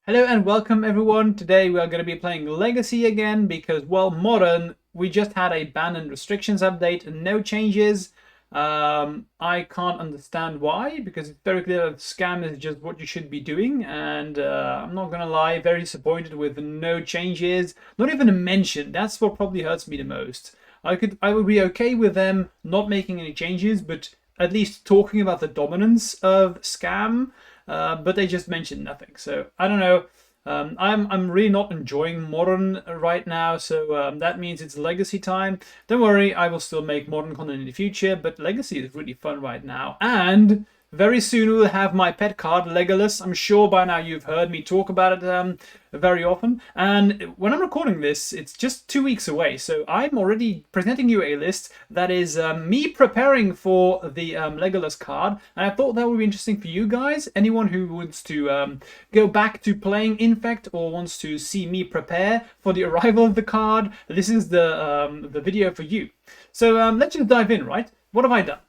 Hello and welcome everyone. Today we are going to be playing Legacy again because, well, Modern, we just had a ban and restrictions update and no changes. I can't understand why, because it's very clear that scam is just what you should be doing, and I'm not gonna lie, very disappointed with no changes, not even a mention. That's what probably hurts me the most. I would be okay with them not making any changes, but at least talking about the dominance of scam. But they just mentioned nothing. So I don't know. I'm really not enjoying Modern right now, so that means it's Legacy time. Don't worry, I will still make Modern content in the future, but Legacy is really fun right now. And very soon we'll have my pet card, Legolas. I'm sure by now you've heard me talk about it very often. And when I'm recording this, it's just 2 weeks away, so I'm already presenting you a list that is me preparing for the Legolas card. And I thought that would be interesting for you guys. Anyone who wants to go back to playing Infect or wants to see me prepare for the arrival of the card, this is the video for you. So let's just dive in, right? What have I done?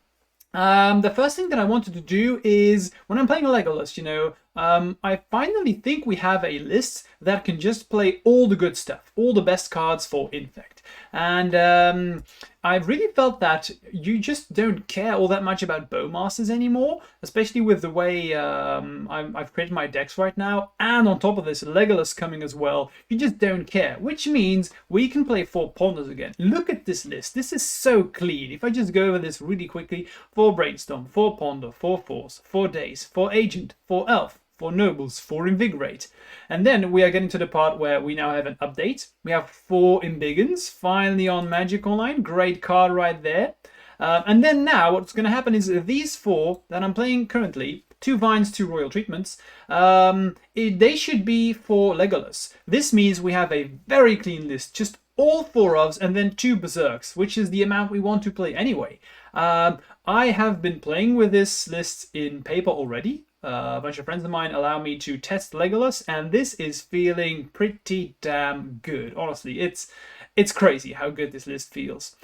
The first thing that I wanted to do is, when I'm playing Legolas, I finally think we have a list that can just play all the good stuff, all the best cards for Infect. And I've really felt that you just don't care all that much about Bowmasters anymore, especially with the way I've created my decks right now. And on top of this, Legolas coming as well. You just don't care, which means we can play 4 Ponders again. Look at this list. This is so clean. If I just go over this really quickly, 4 Brainstorm, 4 Ponder, 4 Force, 4 Daze, 4 Agent, 4 Elf, 4 Nobles, 4 Invigorate. And then we are getting to the part where we now have an update. We have 4 Embiggens, finally on Magic Online. Great card right there. And then now what's going to happen is these 4 that I'm playing currently, 2 Vines, 2 Royal Treatments, they should be for Legolas. This means we have a very clean list, just all 4 ofs and then 2 Berserks, which is the amount we want to play anyway. I have been playing with this list in paper already. A bunch of friends of mine allow me to test Legolas, and this is feeling pretty damn good. Honestly, it's crazy how good this list feels.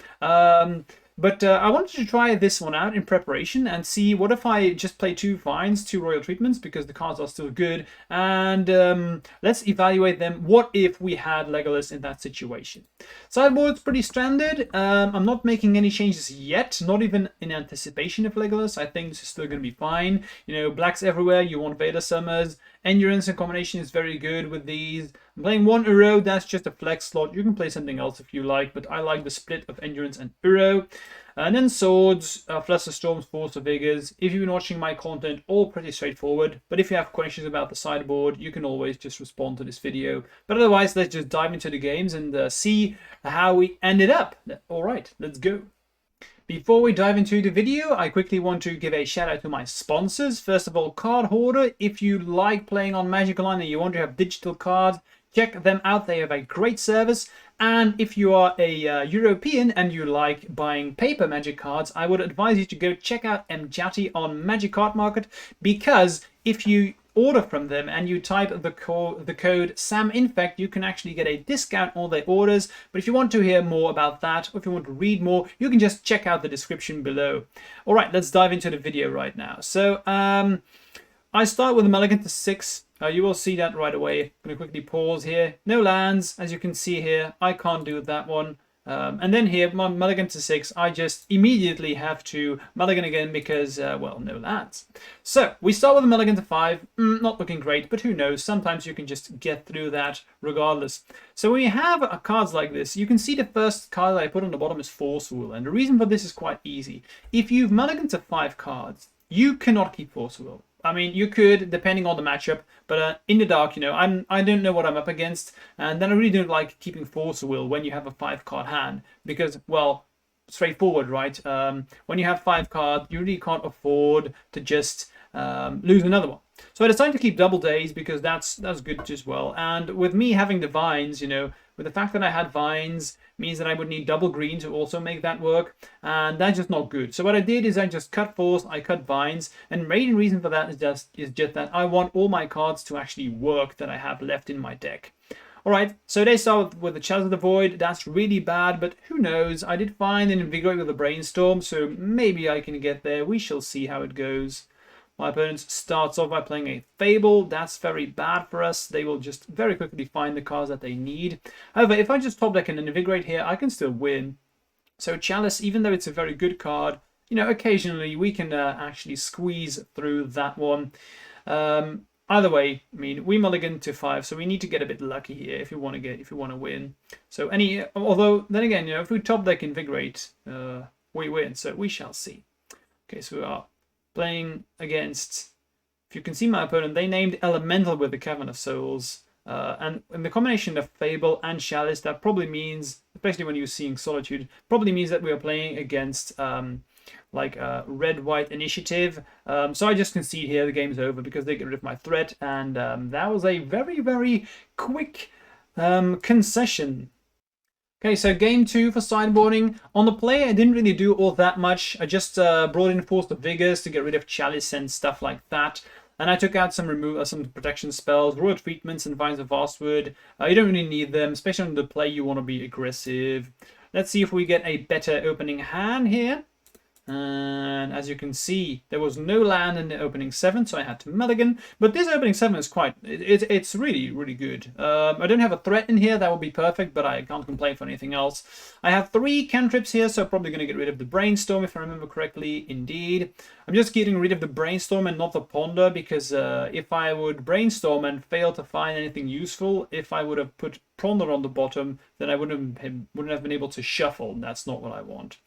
But I wanted to try this one out in preparation and see what if I just play 2 Vines, 2 Royal Treatments, because the cards are still good, and let's evaluate them. What if we had Legolas in that situation? Sideboard's pretty standard. I'm not making any changes yet, not even in anticipation of Legolas. I think this is still going to be fine. Blacks everywhere, you want Vader Summers. Endurance in combination is very good with these. I'm playing 1 Uro, that's just a flex slot. You can play something else if you like, but I like the split of Endurance and Uro. And then Swords, Fluster Storms, Force of Vigors. If you've been watching my content, all pretty straightforward. But if you have questions about the sideboard, you can always just respond to this video. But otherwise, let's just dive into the games and see how we ended up. All right, let's go. Before we dive into the video, I quickly want to give a shout out to my sponsors. First of all, Card Hoarder. If you like playing on Magic Online and you want to have digital cards, check them out. They have a great service. And if you are a European and you like buying paper Magic cards, I would advise you to go check out MTG on Magic Card Market, because if you order from them and you type the code SAMINFECT, you can actually get a discount on their orders. But if you want to hear more about that, or if you want to read more, you can just check out the description below. All right, let's dive into the video right now. So I start with a Mulligan to 6. You will see that right away. I'm going to quickly pause here. No lands, as you can see here. I can't do that one. And then here, my Mulligan to 6, I just immediately have to Mulligan again because, well, no lands. So we start with a Mulligan to 5. Not looking great, but who knows? Sometimes you can just get through that regardless. So when you have cards like this, you can see the first card that I put on the bottom is Force Will. And the reason for this is quite easy. If you've Mulligan to 5 cards, you cannot keep Force Will. I mean, you could, depending on the matchup, but in the dark, I don't know what I'm up against, and then I really don't like keeping Force Will when you have a 5-card hand, because, well, straightforward, right? When you have 5 cards, you really can't afford to just lose another one. So I decided to keep Double Daze because that's good as well. And with me having the Vines, with the fact that I had Vines, means that I would need double green to also make that work, and that's just not good. So what I did is I just cut Force, I cut Vines, and main reason for that is just that I want all my cards to actually work that I have left in my deck. Alright, so they start with the Chalice of the Void. That's really bad, but who knows? I did find an Invigorate with a Brainstorm, so maybe I can get there. We shall see how it goes. My opponent starts off by playing a Fable. That's very bad for us. They will just very quickly find the cards that they need. However, if I just top deck and Invigorate here, I can still win. So Chalice, even though it's a very good card, you know, occasionally we can actually squeeze through that one. Either way, I mean, we mulligan to 5, so we need to get a bit lucky here if you want to win. So although then again, you know, if we top deck Invigorate, we win. So we shall see. Okay, so we are playing against. If you can see my opponent, they named Elemental with the Cavern of Souls. And in the combination of Fable and Chalice, that probably means, especially when you're seeing Solitude, probably means that we are playing against like red-white initiative. So I just concede here, the game's over because they get rid of my threat, and that was a very, very quick concession. Okay, so game 2 for sideboarding. On the play, I didn't really do all that much. I just brought in Force of Vigors to get rid of Chalice and stuff like that. And I took out some protection spells, Royal Treatments and Vines of Vastwood. You don't really need them, especially on the play you want to be aggressive. Let's see if we get a better opening hand here. And as you can see, there was no land in the opening 7, so I had to mulligan. But this opening 7 is it's really, really good. I don't have a threat in here, that would be perfect, but I can't complain for anything else. I have 3 cantrips here, so probably going to get rid of the Brainstorm, if I remember correctly, indeed. I'm just getting rid of the Brainstorm and not the Ponder, because if I would Brainstorm and fail to find anything useful, if I would have put Ponder on the bottom, then I wouldn't have been able to shuffle. That's not what I want.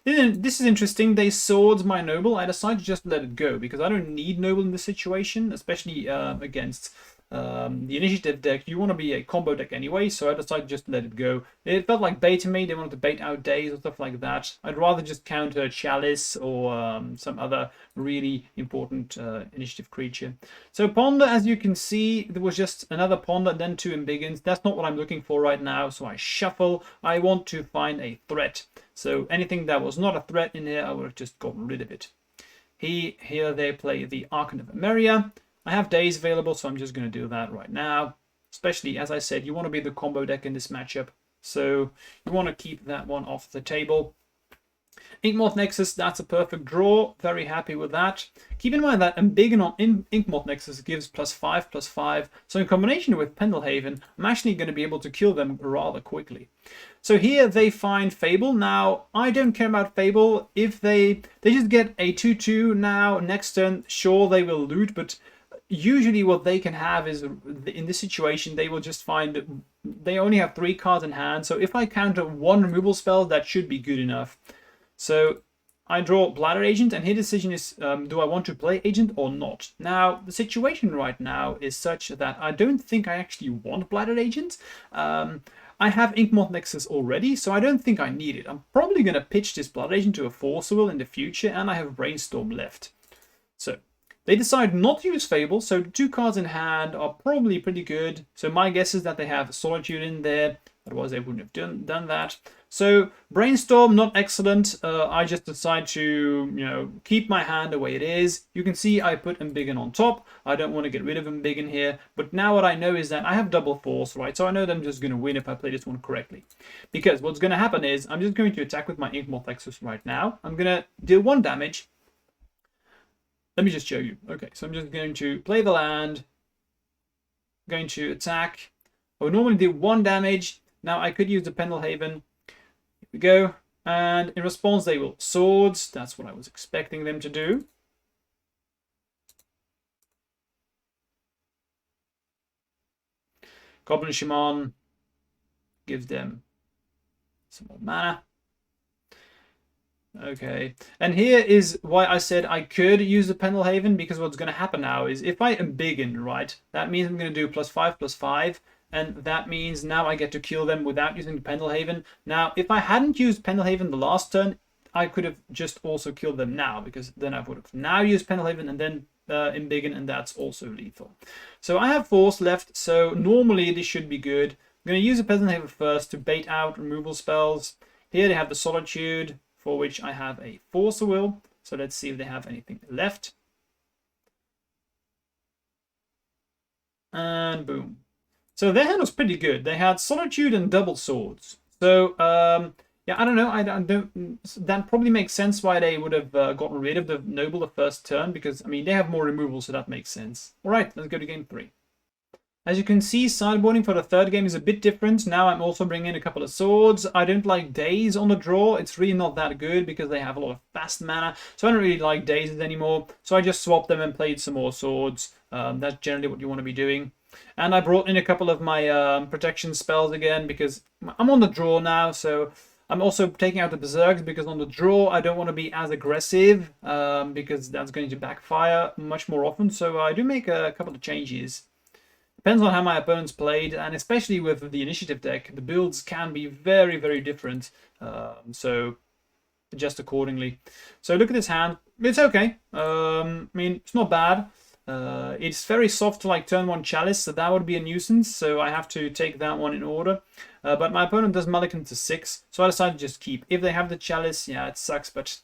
This is interesting. They swords my Noble. I decided to just let it go because I don't need Noble in this situation, especially against the initiative deck. You want to be a combo deck anyway, so I decided just to let it go. It felt like baiting me. They wanted to bait out Days or stuff like that. I'd rather just counter Chalice or some other really important initiative creature. So Ponder, as you can see, there was just another Ponder, then 2 Embiggens. That's not what I'm looking for right now, so I shuffle. I want to find a threat. So anything that was not a threat in here, I would have just gotten rid of it. Here they play the Archon of Emeria. I have Days available, so I'm just going to do that right now. Especially, as I said, you want to be the combo deck in this matchup. So you want to keep that one off the table. Inkmoth Nexus, that's a perfect draw. Very happy with that. Keep in mind that Embiggen on Inkmoth Nexus gives +5/+5. So in combination with Pendelhaven, I'm actually going to be able to kill them rather quickly. So here they find Fable. Now, I don't care about Fable. If they just get a 2/2 now, next turn, sure, they will loot, but usually what they can have is, in this situation, they will just find they only have 3 cards in hand. So if I counter 1 removal spell, that should be good enough. So I draw Bladder Agent, and his decision is, do I want to play Agent or not? Now, the situation right now is such that I don't think I actually want Bladder Agent. I have Inkmoth Nexus already, so I don't think I need it. I'm probably going to pitch this Bladder Agent to a Force Will in the future, and I have Brainstorm left. So they decide not to use Fable, so 2 cards in hand are probably pretty good. So my guess is that they have Solitude in there, otherwise they wouldn't have done that. So Brainstorm, not excellent. I just decide to, keep my hand the way it is. You can see I put Embiggen on top. I don't want to get rid of Embiggen here. But now what I know is that I have double force, right? So I know that I'm just going to win if I play this one correctly. Because what's going to happen is I'm just going to attack with my Inkmoth Nexus right now. I'm going to deal 1 damage. Let me just show you. Okay, so I'm just going to play the land. Going to attack. I would normally do 1 damage. Now I could use the Pendelhaven. Here we go. And in response, they will swords. That's what I was expecting them to do. Goblin Shaman gives them some more mana. Okay, and here is why I said I could use the Pendelhaven, because what's going to happen now is if I Embiggen, right, that means I'm going to do +5/+5, and that means now I get to kill them without using the Pendelhaven. Now, if I hadn't used Pendelhaven the last turn, I could have just also killed them now, because then I would have now used Pendelhaven and then Embiggen, and that's also lethal. So I have Force left, so normally this should be good. I'm going to use the Pendelhaven first to bait out removal spells. Here they have the Solitude, for which I have a Force Will. So let's see if they have anything left. And boom. So their hand was pretty good. They had Solitude and double swords. So Yeah, I don't know. I don't. That probably makes sense why they would have gotten rid of the noble the first turn, because I mean they have more removal, so that makes sense. All right, let's go to game 3. As you can see, sideboarding for the third game is a bit different. Now I'm also bringing in a couple of swords. I don't like days on the draw. It's really not that good because they have a lot of fast mana. So I don't really like days anymore. So I just swapped them and played some more swords. That's generally what you want to be doing. And I brought in a couple of my protection spells again because I'm on the draw now. So I'm also taking out the berserks because on the draw I don't want to be as aggressive because that's going to backfire much more often. So I do make a couple of changes. Depends on how my opponent's played, and especially with the initiative deck, the builds can be very, very different. So adjust accordingly. So look at this hand. It's okay. I mean, it's not bad. It's very soft to like turn 1 chalice, so that would be a nuisance. So I have to take that one in order. But my opponent does mulligan to 6, so I decided to just keep. If they have the chalice, yeah, it sucks, but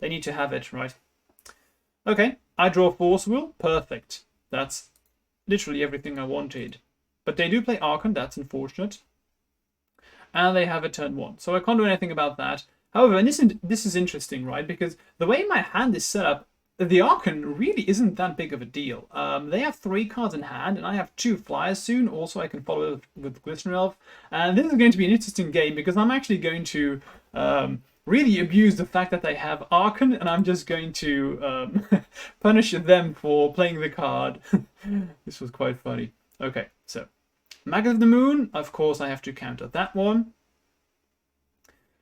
they need to have it, right? Okay, I draw Force Will. Perfect. That's literally everything I wanted. But they do play Archon, that's unfortunate. And they have a turn 1, so I can't do anything about that. However, and this is interesting, right? Because the way my hand is set up, the Archon really isn't that big of a deal. They have 3 cards in hand, and I have 2 flyers soon. Also, I can follow with Glistener Elf. And this is going to be an interesting game because I'm actually going to really abuse the fact that they have Archon, and I'm just going to punish them for playing the card. This was quite funny. Okay, so Magus of the Moon, of course I have to counter that one.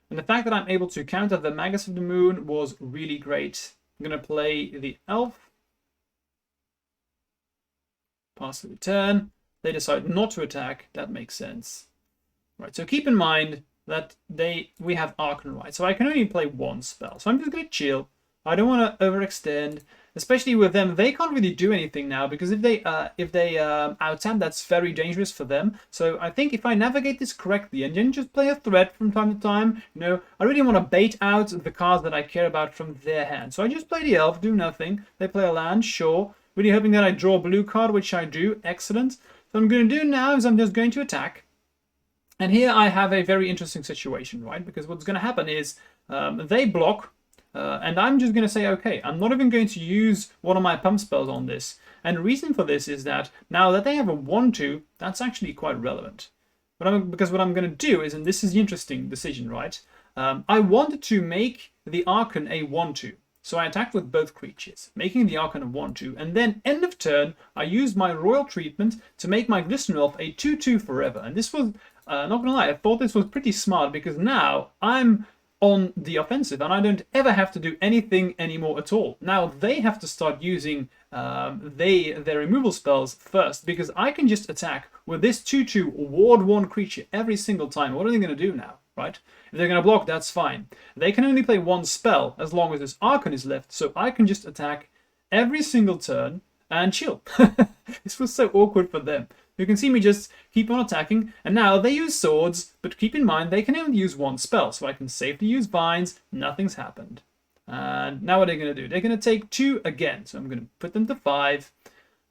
And the fact that I'm able to counter the Magus of the Moon was really great. I'm going to play the Elf. Pass the turn. They decide not to attack. That makes sense. Right, so keep in mind that we have Archon, right? So I can only play 1 spell. So I'm just going to chill. I don't want to overextend, especially with them. They can't really do anything now because if they out-tap, that's very dangerous for them. So I think if I navigate this correctly and then just play a threat from time to time, you know, I really want to bait out the cards that I care about from their hand. So I just play the Elf, do nothing. They play a land, sure. Really hoping that I draw a blue card, which I do. Excellent. So what I'm going to do now is I'm just going to attack. And here I have a very interesting situation, right? Because what's going to happen is they block, and I'm just going to say, okay, I'm not even going to use one of my pump spells on this. And the reason for this is that now that they have a 1-2, that's actually quite relevant. Because what I'm going to do is, and this is the interesting decision, right? I wanted to make the Archon a 1-2. So I attacked with both creatures, making the Archon a 1-2, and then end of turn, I used my Royal Treatment to make my Glistener Elf a 2-2 forever. And this was, not gonna lie, I thought this was pretty smart because now I'm on the offensive and I don't ever have to do anything anymore at all. Now they have to start using their removal spells first because I can just attack with this 2-2 ward 1 creature every single time. What are they going to do now? Right? If they're going to block, that's fine. They can only play 1 spell as long as this Archon is left, so I can just attack every single turn and chill. This was so awkward for them. You can see me just keep on attacking, and now they use swords, but keep in mind they can only use 1 spell, so I can safely use vines, nothing's happened. And now what are they going to do? They're going to take 2 again, so I'm going to put them to 5.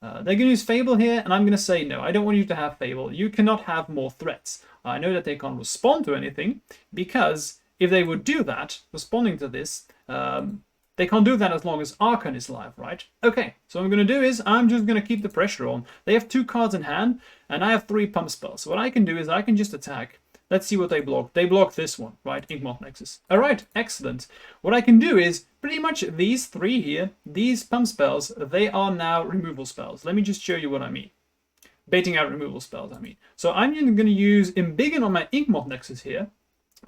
They're going to use Fable here, and I'm going to say no, I don't want you to have Fable. You cannot have more threats. I know that they can't respond to anything, because if they would do that, responding to this, they can't do that as long as Archon is live, right? Okay, so what I'm going to do is I'm just going to keep the pressure on. They have 2 cards in hand, and I have 3 pump spells. So what I can do is I can just attack. Let's see what they block. They block this one, right? Inkmoth Nexus. All right, excellent. What I can do is pretty much these 3 here, these pump spells, they are now removal spells. Let me just show you what I mean. Baiting out removal spells, I mean. So I'm going to use Embiggen on my Inkmoth Nexus here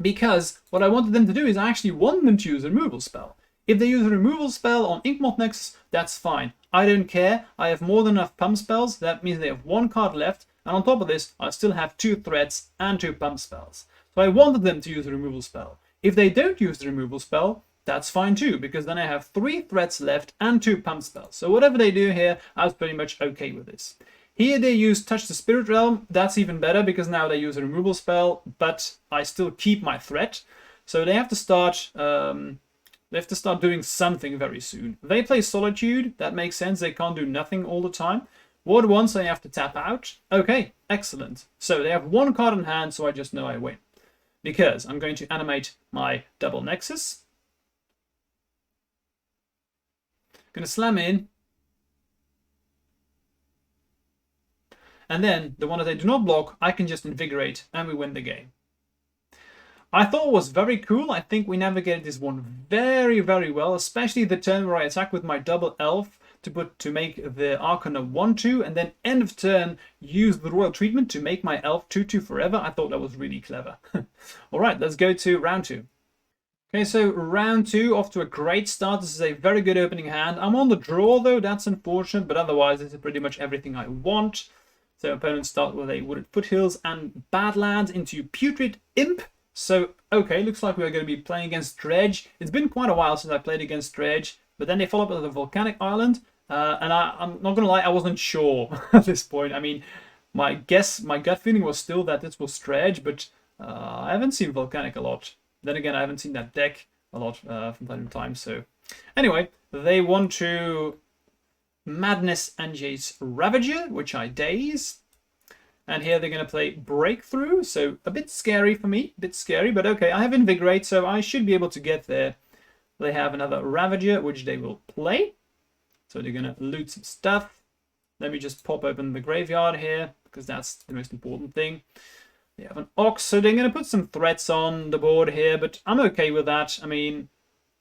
because what I wanted them to do is I actually want them to use a removal spell. If they use a removal spell on Inkmoth Nexus, that's fine. I don't care. I have more than enough pump spells. That means they have 1 card left. And on top of this, I still have 2 threats and 2 pump spells. So I wanted them to use a removal spell. If they don't use the removal spell, that's fine too, because then I have 3 threats left and 2 pump spells. So whatever they do here, I was pretty much okay with this. Here they use Touch the Spirit Realm. That's even better because now they use a removal spell, but I still keep my threat. So they have to start doing something very soon. They play Solitude. That makes sense. They can't do nothing all the time. Ward 1, so they have to tap out. Okay, excellent. So they have 1 card in hand, so I just know I win. because I'm going to animate my double Nexus. Going to slam in. And then the one that they do not block, I can just invigorate and we win the game. I thought it was very cool. I think we navigated this one very, very well, especially the turn where I attack with my double elf to make the Arcana 1/2, and then end of turn use the royal treatment to make my elf 2/2 forever. I thought that was really clever. All right, let's go to round 2. Okay, so round 2, off to a great start. This is a very good opening hand. I'm on the draw though, that's unfortunate, but otherwise this is pretty much everything I want. So opponents start with a Wooded Foothills and Badlands into Putrid Imp. So, okay, looks like we're going to be playing against Dredge. It's been quite a while since I played against Dredge, but then they follow up with a Volcanic Island, and I'm not going to lie, I wasn't sure at this point. I mean, my gut feeling was still that this was Dredge, but I haven't seen Volcanic a lot. Then again, I haven't seen that deck a lot from time to time, so... Anyway, they want to Madness and Jace Ravager, which I daze. And here they're going to play Breakthrough, so a bit scary for me, a bit scary, but okay, I have Invigorate, so I should be able to get there. They have another Ravager, which they will play. So they're going to loot some stuff. Let me just pop open the graveyard here, because that's the most important thing. They have an Ox, so they're going to put some threats on the board here, but I'm okay with that. I mean,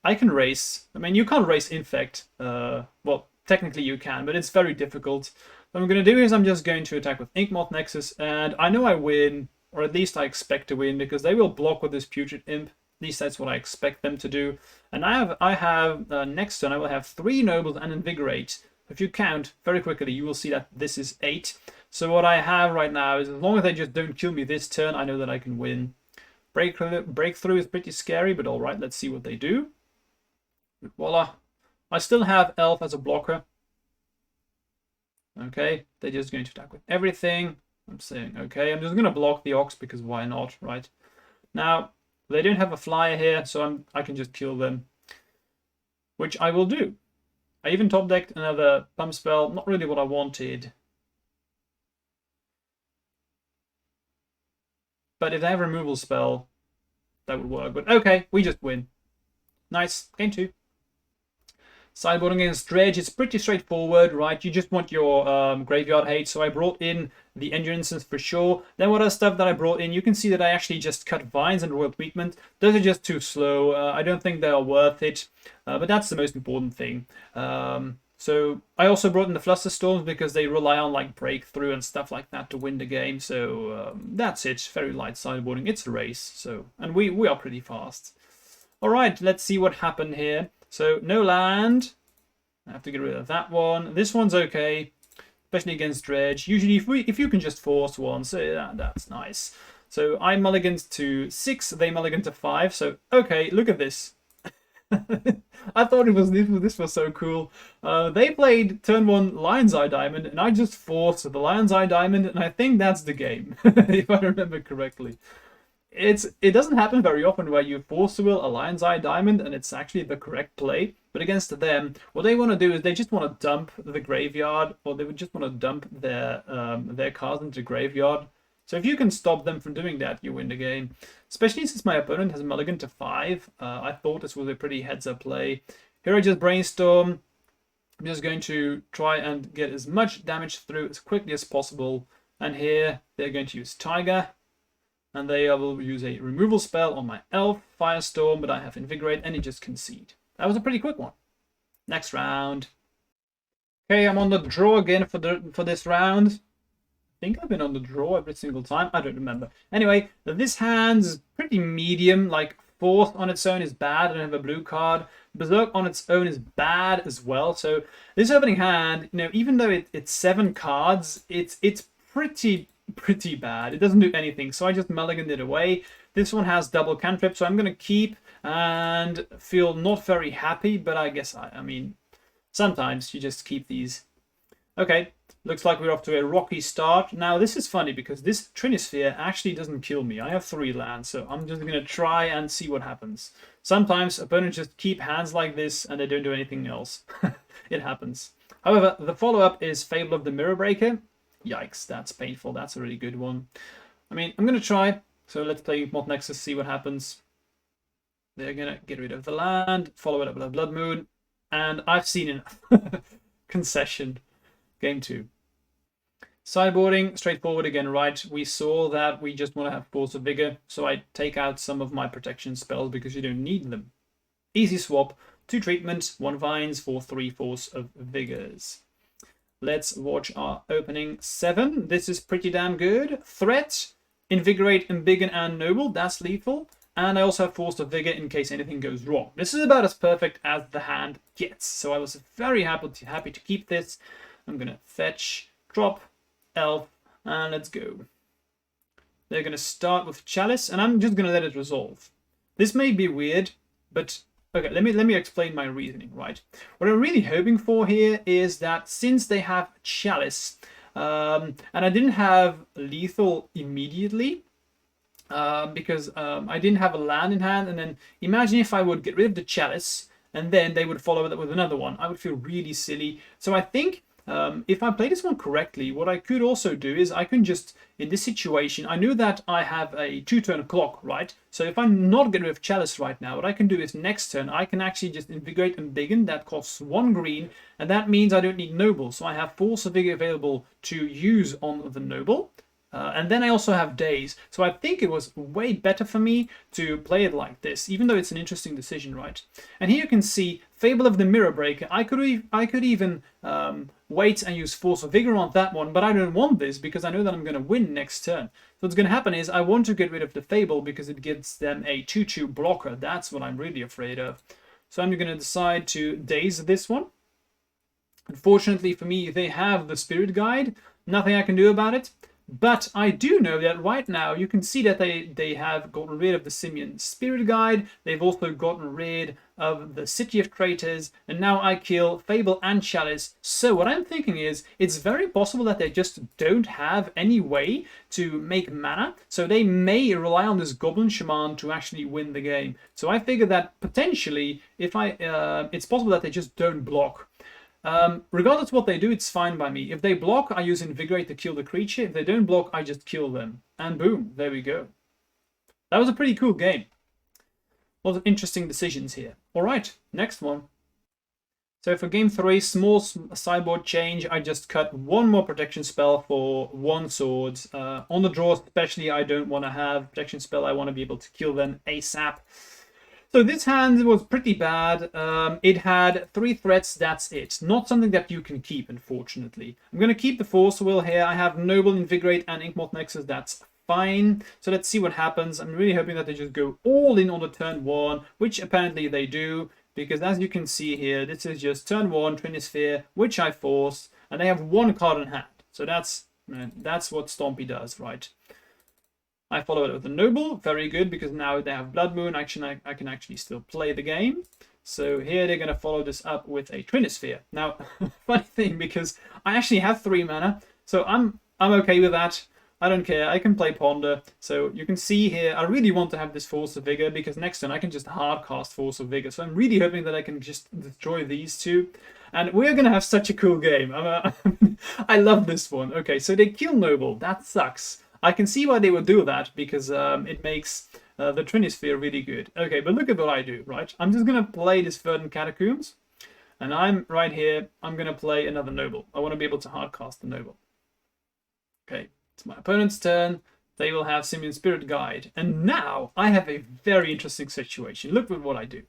I can race. I mean, you can't race Infect. Well, technically you can, but it's very difficult. What I'm going to do is I'm just going to attack with Inkmoth Nexus, and I know I win, or at least I expect to win, because they will block with this Putrid Imp. At least that's what I expect them to do. And I have next turn I will have 3 Nobles and Invigorate. If you count very quickly, you will see that this is 8. So what I have right now is, as long as they just don't kill me this turn, I know that I can win. Breakthrough is pretty scary, but all right, let's see what they do. Voila. I still have Elf as a blocker. Okay, they're just going to attack with everything. I'm saying, okay, I'm just going to block the Ox because why not, right? Now, they don't have a flyer here, so I can just kill them, which I will do. I even top decked another Pump Spell, not really what I wanted. But if they have a removal spell, that would work. But okay, we just win. Nice, game 2. Sideboarding against Dredge, it's pretty straightforward, right? You just want your graveyard hate. So I brought in the Endurances for sure. Then what other stuff that I brought in? You can see that I actually just cut Vines and Royal Treatment. Those are just too slow. I don't think they are worth it. But that's the most important thing. So I also brought in the Flusterstorms because they rely on like Breakthrough and stuff like that to win the game. So that's it. Very light sideboarding. It's a race. So and we are pretty fast. All right, let's see what happened here. So no land. I have to get rid of that one. This one's okay, especially against Dredge. Usually, if you can just force one, so that's nice. So I mulligan to 6. They mulligan to 5. So okay, look at this. I thought this was so cool. They played turn 1 Lion's Eye Diamond, and I just forced the Lion's Eye Diamond, and I think that's the game, if I remember correctly. It doesn't happen very often where you force to will a Lion's Eye Diamond and it's actually the correct play. But against them, what they want to do is they just want to dump the graveyard, or they would just want to dump their cards into graveyard. So if you can stop them from doing that, you win the game. Especially since my opponent has mulligan to 5. I thought this was a pretty heads-up play. Here I just brainstorm. I'm just going to try and get as much damage through as quickly as possible. And here they're going to use Tiger. And they will use a removal spell on my Elf, Firestorm, but I have Invigorate, and he just concede. That was a pretty quick one. Next round. Okay, I'm on the draw again for this round. I think I've been on the draw every single time. I don't remember. Anyway, this hand's pretty medium. Like, Force on its own is bad. I don't have a blue card. Berserk on its own is bad as well. So this opening hand, you know, even though it's 7 cards, it's pretty bad. It doesn't do anything, so I just mulliganed it away. This one has double cantrip, so I'm going to keep and feel not very happy, but I guess, I mean, sometimes you just keep these. Okay, looks like we're off to a rocky start. Now, this is funny because this Trinisphere actually doesn't kill me. I have 3 lands, so I'm just going to try and see what happens. Sometimes opponents just keep hands like this and they don't do anything else. It happens. However, the follow-up is Fable of the Mirror Breaker. Yikes, that's painful. That's a really good one. I mean, I'm going to try. So let's play Mod Nexus, see what happens. They're gonna get rid of the land, follow it up with a Blood Moon, and I've seen enough. Concession. Game 2. Sideboarding, straightforward again, right? We saw that we just want to have Force of Vigor, so I take out some of my protection spells because you don't need them. Easy swap, 2 treatment, 1 vines for 3 Force of Vigors. Let's watch our opening 7. This is pretty damn good. Threat, Invigorate, Embiggen, and Noble, that's lethal. And I also have Force of Vigor in case anything goes wrong. This is about as perfect as the hand gets, so I was very happy to keep this. I'm going to fetch, drop, elf, and let's go. They're going to start with Chalice, and I'm just going to let it resolve. This may be weird, but okay, let me explain my reasoning, right? What I'm really hoping for here is that since they have Chalice, and I didn't have lethal immediately, because I didn't have a land in hand, and then imagine if I would get rid of the Chalice, and then they would follow it with another one. I would feel really silly. So I think if I play this one correctly, what I could also do is I can just, in this situation, I knew that I have a 2-turn clock, right? So if I'm not getting rid of Chalice right now, what I can do is next turn, I can actually just Invigorate and Embiggen. That costs 1 green, and that means I don't need Noble. So I have Force of Vigor available to use on the Noble. And then I also have Daze. So I think it was way better for me to play it like this, even though it's an interesting decision, right? And here you can see Fable of the Mirror Breaker. I could even wait and use Force of Vigor on that one, but I don't want this because I know that I'm going to win next turn. So what's going to happen is I want to get rid of the Fable because it gives them a 2-2 blocker. That's what I'm really afraid of. So I'm going to decide to Daze this one. Unfortunately for me, they have the Spirit Guide. Nothing I can do about it. But I do know that right now you can see that they have gotten rid of the Simian Spirit Guide. They've also gotten rid of the City of Traitors. And now I kill Fable and Chalice. So what I'm thinking is it's very possible that they just don't have any way to make mana. So they may rely on this Goblin Shaman to actually win the game. So I figure that potentially if it's possible that they just don't block. Regardless of what they do, it's fine by me. If they block, I use Invigorate to kill the creature. If they don't block, I just kill them. And boom, there we go. That was a pretty cool game. A lot of interesting decisions here. Alright, next one. So for game 3, small sideboard change. I just cut 1 more protection spell for 1 sword. On the draw especially, I don't want to have protection spell. I want to be able to kill them ASAP. So this hand was pretty bad. It had 3 threats, that's it. Not something that you can keep, unfortunately. I'm going to keep the Force Will here. I have Noble, Invigorate, and Inkmoth Nexus, that's fine. So let's see what happens. I'm really hoping that they just go all in on the turn 1, which apparently they do. Because as you can see here, this is just turn 1, Twinisphere, which I forced. And they have 1 card in hand. So that's what Stompy does, right? I follow it with the Noble, very good, because now they have Blood Moon. Actually, I can actually still play the game. So here they're going to follow this up with a Twinisphere. Now, funny thing, because I actually have 3 mana, so I'm okay with that. I don't care, I can play Ponder. So you can see here, I really want to have this Force of Vigor, because next turn I can just hard cast Force of Vigor. So I'm really hoping that I can just destroy these 2. And we're going to have such a cool game. I love this one. Okay, so they kill Noble, that sucks. I can see why they would do that, because it makes the Twinisphere really good. Okay, but look at what I do, right? I'm just going to play this Verdant Catacombs, and I'm right here. I'm going to play another Noble. I want to be able to hardcast the Noble. Okay, it's my opponent's turn. They will have Simian Spirit Guide. And now I have a very interesting situation. Look at what I do.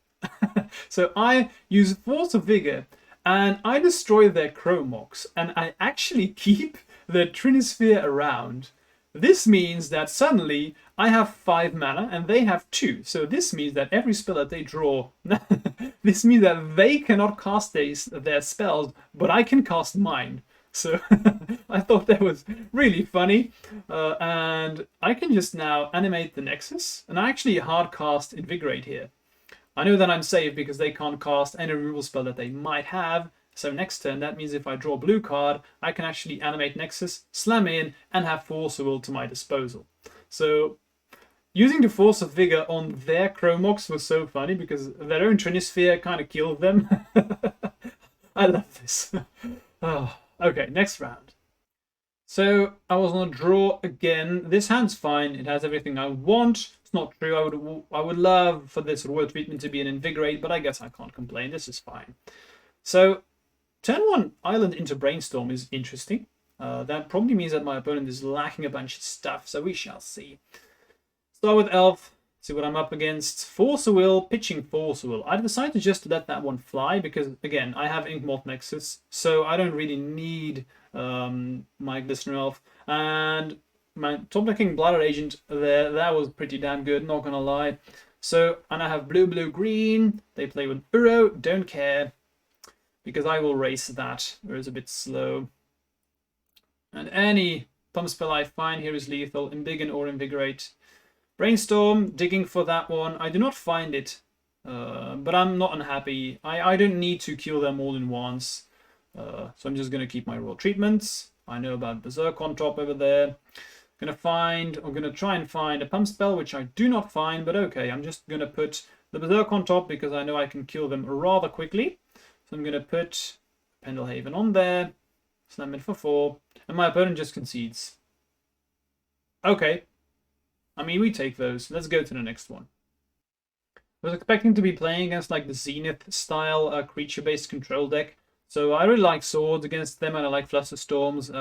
So I use Force of Vigor, and I destroy their Chromox, and I actually keep the Twinisphere around. This means that suddenly I have 5 mana and they have 2. So this means that every spell that they draw, this means that they cannot cast their spells, but I can cast mine. So I thought that was really funny. And I can just now animate the Nexus, and I actually hard cast Invigorate here. I know that I'm safe because they can't cast any removal spell that they might have. So next turn, that means if I draw a blue card, I can actually animate Nexus, slam in, and have Force of Will to my disposal. So using the Force of Vigor on their Chromox was so funny because their own Twinisphere kind of killed them. I love this. Oh, okay, next round. So I was on a draw again. This hand's fine. It has everything I want. It's not true. I would love for this royal treatment to be an invigorate, but I guess I can't complain. This is fine. So turn 1 island into brainstorm is interesting. That probably means that my opponent is lacking a bunch of stuff, so we shall see. Start with Elf, see what I'm up against. Force a Will, pitching Force a Will. I decided to just let that one fly because, again, I have Inkmoth Nexus, so I don't really need my Glistener Elf. And my top decking Bladder Agent there, that was pretty damn good, not gonna lie. So, and I have blue, blue, green. They play with Uro, don't care, because I will race that. Uro is a bit slow. And any pump spell I find here is lethal, Embiggen or Invigorate. Brainstorm, digging for that one. I do not find it, but I'm not unhappy. I don't need to kill them all in once. So I'm just going to keep my raw treatments. I know about Berserk on top over there. I'm going to try and find a pump spell, which I do not find, but okay. I'm just going to put the Berserk on top because I know I can kill them rather quickly. So I'm going to put Pendelhaven on there. Slam it for 4. And my opponent just concedes. Okay. I mean, we take those. Let's go to the next one. I was expecting to be playing against like the Zenith style creature-based control deck. So I really like swords against them, and I like Flusterstorms.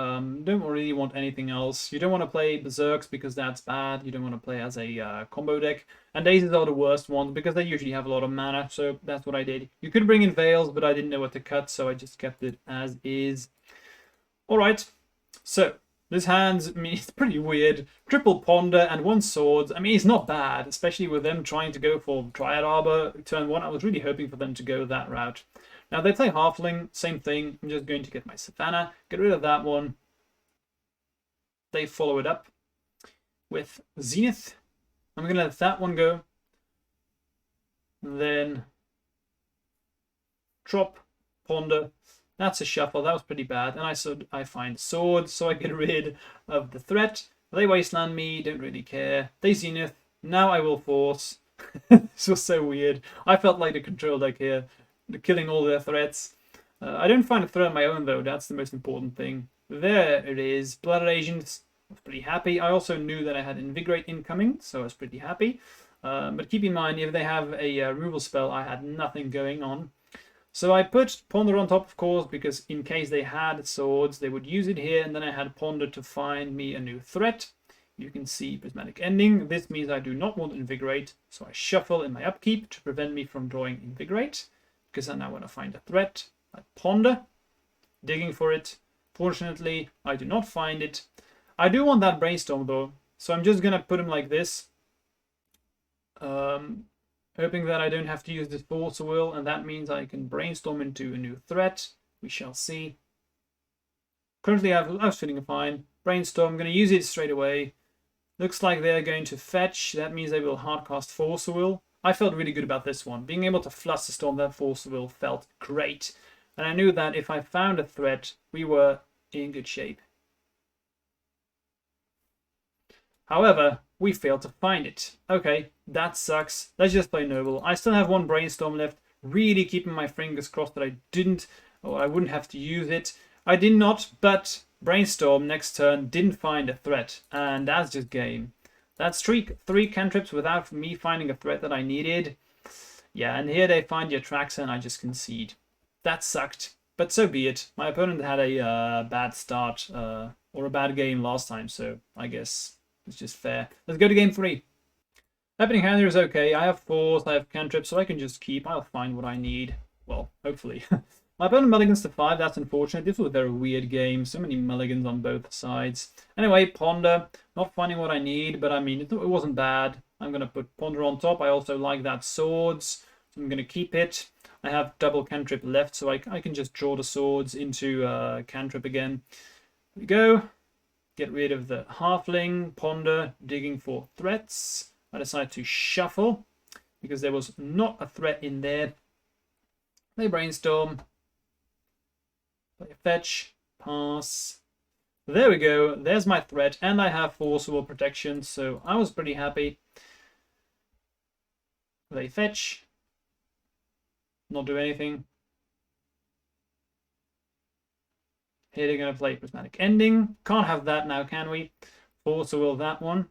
Don't really want anything else. You don't want to play Berserks because that's bad. You don't want to play as a combo deck. And Daisies are the worst ones because they usually have a lot of mana. So that's what I did. You could bring in Veils, but I didn't know what to cut, so I just kept it as is. Alright, so this hand's, I mean, it's pretty weird. Triple Ponder and 1 Swords. I mean, it's not bad, especially with them trying to go for Dryad Arbor turn 1. I was really hoping for them to go that route. Now, they play Halfling, same thing. I'm just going to get my Savannah, get rid of that one. They follow it up with Zenith. I'm going to let that one go. Then drop, Ponder. That's a shuffle. That was pretty bad. And I find Swords, so I get rid of the threat. They wasteland me, don't really care. They Zenith. Now I will force. This was so weird. I felt like the control deck here, killing all their threats. I don't find a threat of my own, though. That's the most important thing. There it is. Bladder Agents. I was pretty happy. I also knew that I had Invigorate incoming, so I was pretty happy. But keep in mind, if they have a removal spell, I had nothing going on. So I put Ponder on top, of course, because in case they had Swords, they would use it here, and then I had Ponder to find me a new threat. You can see Prismatic Ending. This means I do not want Invigorate, so I shuffle in my upkeep to prevent me from drawing Invigorate, because I now want to find a threat. I Ponder, digging for it. Fortunately, I do not find it. I do want that Brainstorm, though, so I'm just going to put him like this. Hoping that I don't have to use this Force Will, and that means I can brainstorm into a new threat. We shall see. Currently, I was feeling fine. Brainstorm, I'm going to use it straight away. Looks like they're going to fetch. That means they will hardcast Force Will. I felt really good about this one. Being able to Flusterstorm that Force Will felt great. And I knew that if I found a threat, we were in good shape. However, we failed to find it. Okay, that sucks. Let's just play Noble. I still have 1 Brainstorm left. Really keeping my fingers crossed that I wouldn't have to use it. I did not, but Brainstorm next turn didn't find a threat. And that's just game. That's three cantrips without me finding a threat that I needed. Yeah, and here they find the Atraxa and I just concede. That sucked, but so be it. My opponent had a bad start or a bad game last time, so I guess it's just fair. Let's go to game 3. Happening hand here is okay. I have Force, I have cantrips, so I can just keep. I'll find what I need. Well, hopefully. My opponent mulligans to 5. That's unfortunate. This was a very weird game. So many mulligans on both sides. Anyway, Ponder. Not finding what I need, but I mean, it wasn't bad. I'm going to put Ponder on top. I also like that Swords, so I'm going to keep it. I have double cantrip left, so I can just draw the Swords into cantrip again. Here we go. Get rid of the Halfling, Ponder, digging for threats. I decided to shuffle because there was not a threat in there. Play Brainstorm. Play Fetch. Pass. There we go. There's my threat, and I have Forcible Protection, so I was pretty happy. Play Fetch. Not do anything. Here they're going to play Prismatic Ending. Can't have that now, can we? Force will that one.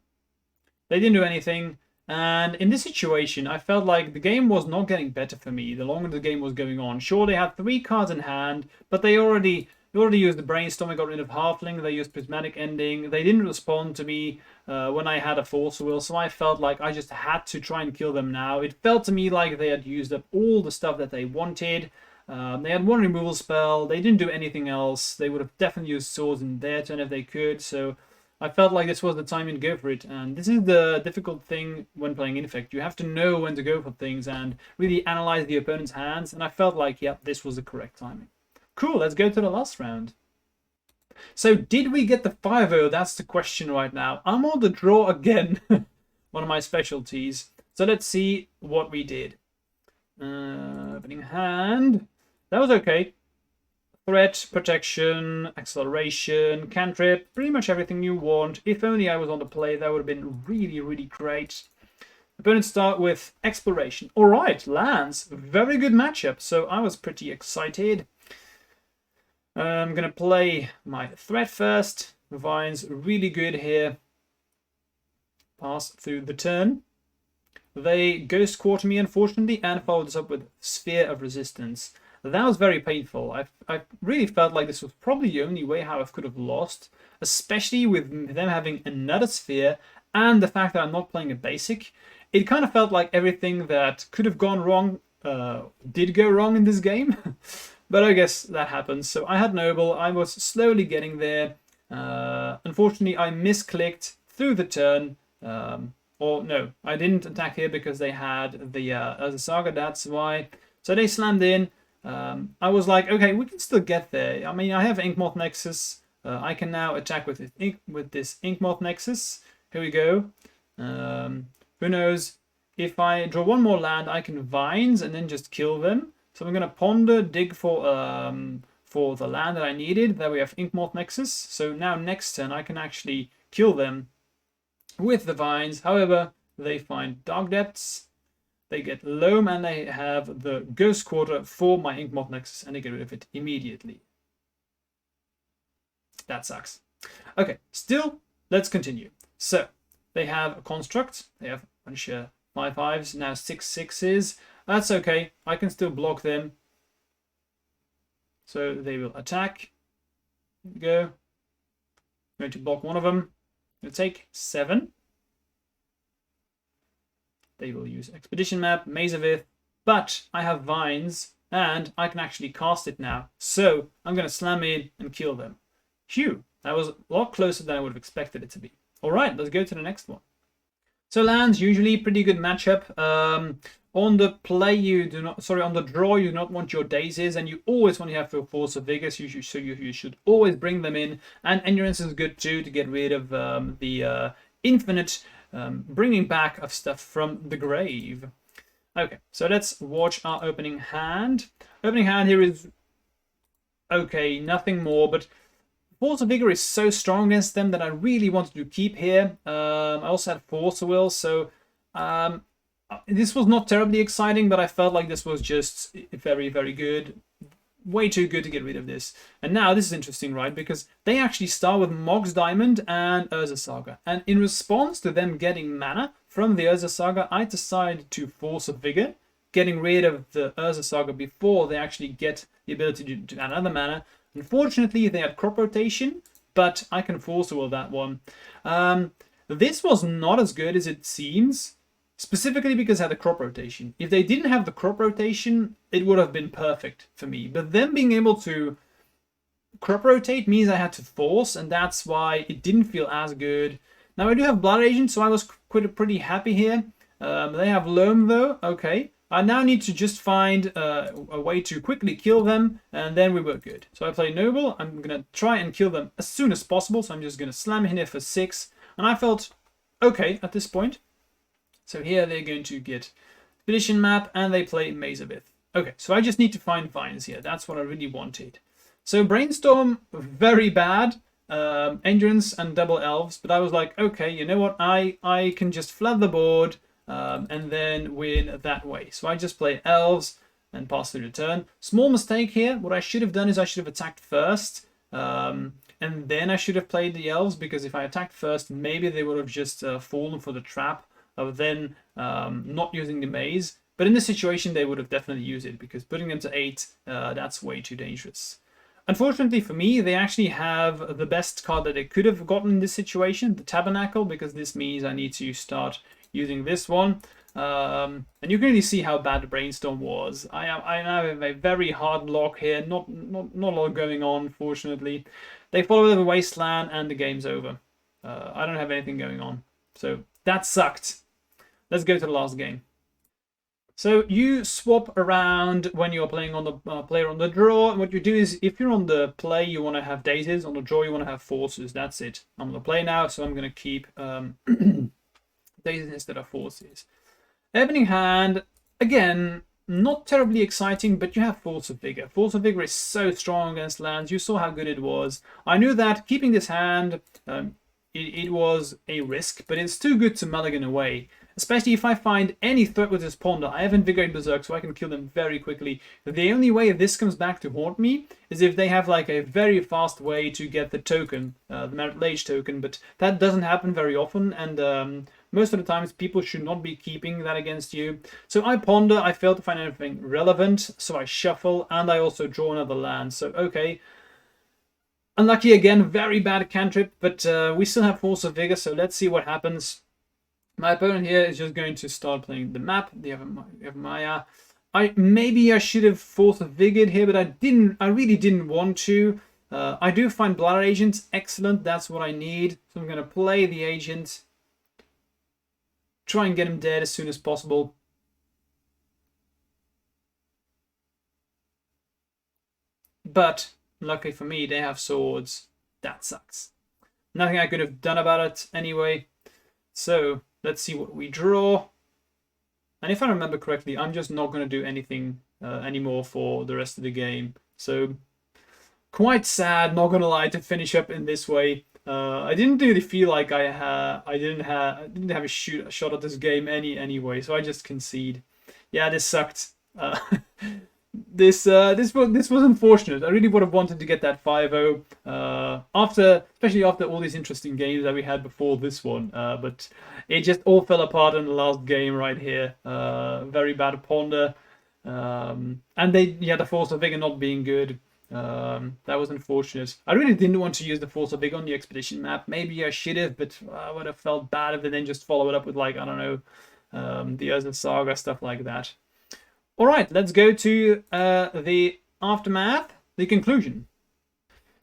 They didn't do anything. And in this situation, I felt like the game was not getting better for me the longer the game was going on. Sure, they had 3 cards in hand, but they already used the Brainstorm. I got rid of Halfling. They used Prismatic Ending. They didn't respond to me when I had a Force Will, so I felt like I just had to try and kill them now. It felt to me like they had used up all the stuff that they wanted. They had 1 removal spell. They didn't do anything else. They would have definitely used swords in their turn if they could, so I felt like this was the time to go for it, and this is the difficult thing when playing Infect. You have to know when to go for things and really analyze the opponent's hands, and I felt like, yep, this was the correct timing. Cool, let's go to the last round. So, did we get the 5-0? That's the question right now. I'm on the draw again, one of my specialties. So let's see what we did. Opening hand. That was okay. Threat, protection, acceleration, cantrip, pretty much everything you want. If only I was on the play, that would have been really, really great. Opponents start with exploration. All right, lands. Very good matchup, so I was pretty excited. I'm going to play my threat first. Vines, really good here. Pass through the turn. They Ghost Quarter me, unfortunately, and followed this up with Sphere of Resistance. That was very painful. I really felt like this was probably the only way how I could have lost, especially with them having another sphere and the fact that I'm not playing a basic. It kind of felt like everything that could have gone wrong did go wrong in this game. But I guess that happens. So I had Noble. I was slowly getting there. Unfortunately, I misclicked through the turn. Or no, I didn't attack here because they had the Saga. That's why. So they slammed in. I was like, okay, we can still get there. I mean, I have Inkmoth Nexus. I can now attack with this Inkmoth Nexus. Here we go. Who knows? If I draw 1 more land, I can Vines and then just kill them. So I'm going to Ponder, dig for the land that I needed. There we have Inkmoth Nexus. So now next turn, I can actually kill them with the Vines. However, they find Dark Depths. They get Loam, and they have the Ghost Quarter for my Inkmoth Nexus, and they get rid of it immediately. That sucks. Okay, still, let's continue. So, they have a Construct. They have a bunch of 5/5s, now 6/6s. That's okay. I can still block them. So, they will attack. Here we go. I'm going to block one of them. It'll take 7. They will use Expedition Map, Maze of Ith, but I have Vines, and I can actually cast it now. So I'm going to slam in and kill them. Phew, that was a lot closer than I would have expected it to be. All right, let's go to the next one. So lands, usually pretty good matchup. On the play, on the draw, you do not want your daisies, and you always want to have your Force of Vigor, so you should always bring them in. And Endurance is good too to get rid of the infinite bringing back of stuff from the grave. Okay, so let's watch our opening hand. Opening hand here is okay, nothing more, but Force of Vigor is so strong against them that I really wanted to keep here. I also had Force of Will, so this was not terribly exciting, but I felt like this was just very, very good. Way too good to get rid of this. And now this is interesting, right? Because they actually start with Mox Diamond and Urza Saga. And in response to them getting mana from the Urza Saga, I decided to Force of Vigor, getting rid of the Urza Saga before they actually get the ability to add another mana. Unfortunately, they had Crop Rotation, but I can Force Will that one. This was not as good as it seems. Specifically because it had a Crop Rotation. If they didn't have the Crop Rotation, it would have been perfect for me. But them being able to Crop Rotate means I had to Force, and that's why it didn't feel as good. Now I do have Blood Agent, so I was pretty happy here. They have Loam though, okay. I now need to just find a way to quickly kill them, and then we were good. So I play Noble. I'm going to try and kill them as soon as possible, so I'm just going to slam in here for 6. And I felt okay at this point. So here they're going to get Expedition Map, and they play Maze of Ith. Okay, so I just need to find Vines here. That's what I really wanted. So Brainstorm, very bad. Endurance and double Elves. But I was like, okay, you know what? I can just flood the board and then win that way. So I just play Elves and pass through the turn. Small mistake here. What I should have done is I should have attacked first. And then I should have played the elves, because if I attacked first, maybe they would have just fallen for the trap of then not using the maze. But in this situation, they would have definitely used it, because putting them to 8, that's way too dangerous. Unfortunately for me, they actually have the best card that they could have gotten in this situation, the Tabernacle, because this means I need to start using this one. And you can really see how bad the Brainstorm was. I have a very hard lock here, not a lot going on, unfortunately. They follow the Wasteland and the game's over. I don't have anything going on. So that sucked. Let's go to the last game. So you swap around when you're playing on the player on the draw. And what you do is, if you're on the play, you want to have daisies. On the draw, you want to have forces. That's it. I'm on the play now, so I'm going to keep daisies instead of forces. Opening hand, again, not terribly exciting, but you have Force of Vigor. Force of Vigor is so strong against lands. You saw how good it was. I knew that keeping this hand, it was a risk, but it's too good to mulligan away. Especially if I find any threat with this Ponder. I have Invigorate Berserk, so I can kill them very quickly. The only way this comes back to haunt me is if they have like a very fast way to get the token, the Merit Lage token, but that doesn't happen very often, and most of the times people should not be keeping that against you. So I ponder, I fail to find anything relevant, so I shuffle, and I also draw another land. So okay. Unlucky again, very bad cantrip, but we still have Force of Vigor, so let's see what happens. My opponent here is just going to start playing the map. They have Maya. Maybe I should have Force of Vigored here, but I really didn't want to. I do find Bladder Agent excellent. That's what I need. So I'm going to play the Agent. Try and get him dead as soon as possible. But luckily for me, they have swords. That sucks. Nothing I could have done about it anyway. So let's see what we draw. And if I remember correctly, I'm just not going to do anything anymore for the rest of the game. So quite sad, not going to lie, to finish up in this way. I didn't really feel like I didn't have a shot at this game anyway. So I just concede. Yeah, this sucked. This was unfortunate. I really would have wanted to get that 5-0 especially after all these interesting games that we had before this one. But it just all fell apart in the last game right here. Very bad Ponder, and the Force of Vigor not being good. That was unfortunate. I really didn't want to use the Force of Vigor on the expedition map. Maybe I should have, but I would have felt bad if they then just follow it up with, like, I don't know, the Urza Saga, stuff like that. All right, let's go to the aftermath, the conclusion.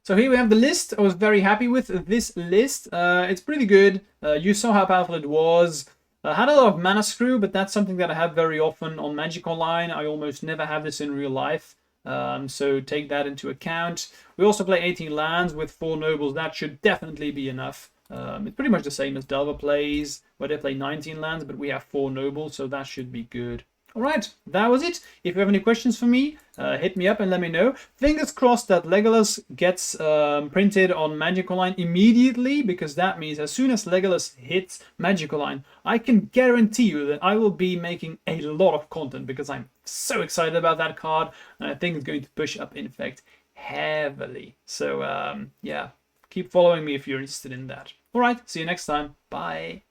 So here we have the list. I was very happy with this list. It's pretty good. You saw how powerful it was. I had a lot of mana screw, but that's something that I have very often on Magic Online. I almost never have this in real life. So take that into account. We also play 18 lands with 4 nobles. That should definitely be enough. It's pretty much the same as Delver plays, where they play 19 lands, but we have 4 nobles, so that should be good. Alright, that was it. If you have any questions for me, hit me up and let me know. Fingers crossed that Legolas gets printed on Magic Online immediately, because that means as soon as Legolas hits Magic Online, I can guarantee you that I will be making a lot of content, because I'm so excited about that card, and I think it's going to push up Infect heavily. So yeah, keep following me if you're interested in that. Alright, see you next time. Bye.